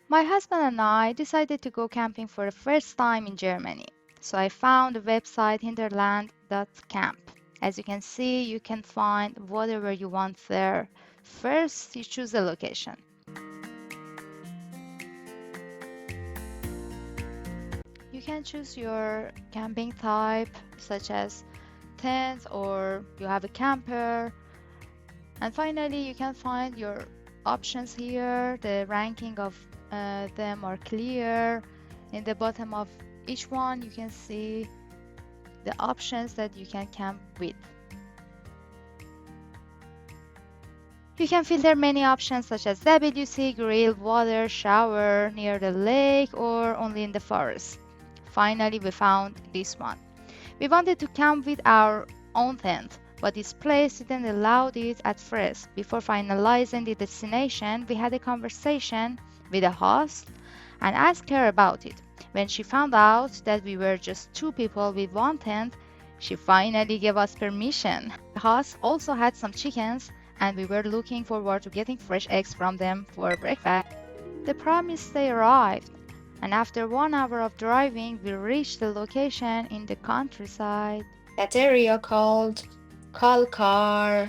My husband and I decided to go camping for the first time in Germany. So I found the website hinterland.camp. As you can see, you can find whatever you want there. First, you choose the location. You can choose your camping type, such as tent or you have a camper. And finally, you can find your options here. The ranking of them are clear. In the bottom of each one, you can see the options that you can camp with. You can filter many options such as WC, grill, water, shower, near the lake, or only in the forest. Finally, we found this one. We wanted to camp with our own tent, but this place didn't allow it at first. Before finalizing the destination, we had a conversation with the host and asked her about it. When she found out that we were just two people with one tent, she finally gave us permission. The host also had some chickens, and we were looking forward to getting fresh eggs from them for breakfast. The promised day arrived, and after 1 hour of driving, we reached the location in the countryside. That area called Kalkar.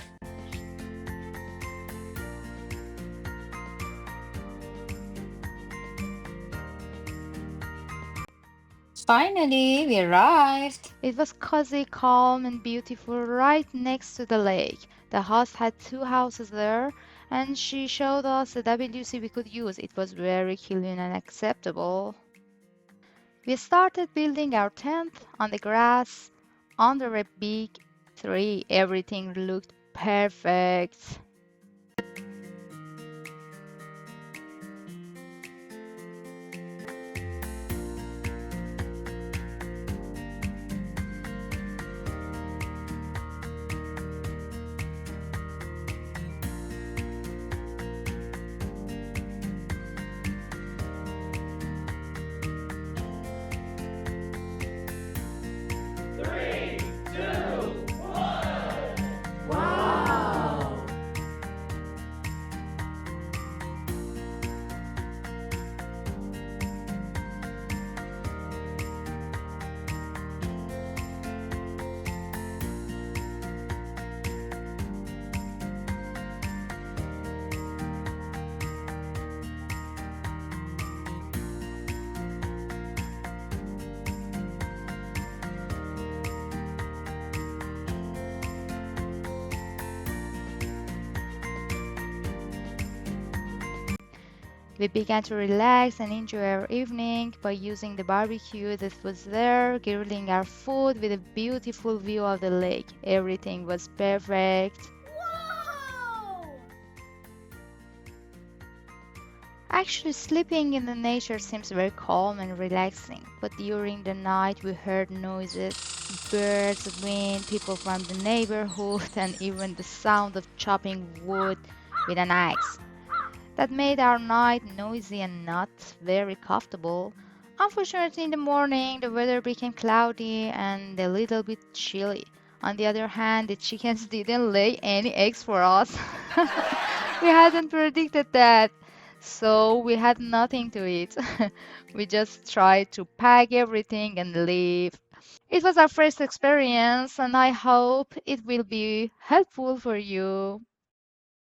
Finally, we arrived. It was cozy, calm, and beautiful right next to the lake. The host had two houses there, and she showed us the WC we could use. It was very clean and acceptable. We started building our tent on the grass under a big tree. Everything looked perfect. We began to relax and enjoy our evening by using the barbecue that was there, grilling our food with a beautiful view of the lake. Everything was perfect. Actually, sleeping in the nature seems very calm and relaxing, but during the night we heard noises, birds, wind, people from the neighborhood, and even the sound of chopping wood with an axe. That made our night noisy and not very comfortable. Unfortunately, in the morning, the weather became cloudy and a little bit chilly. On the other hand, the chickens didn't lay any eggs for us. We hadn't predicted that, so we had nothing to eat. We just tried to pack everything and leave. It was our first experience, and I hope it will be helpful for you.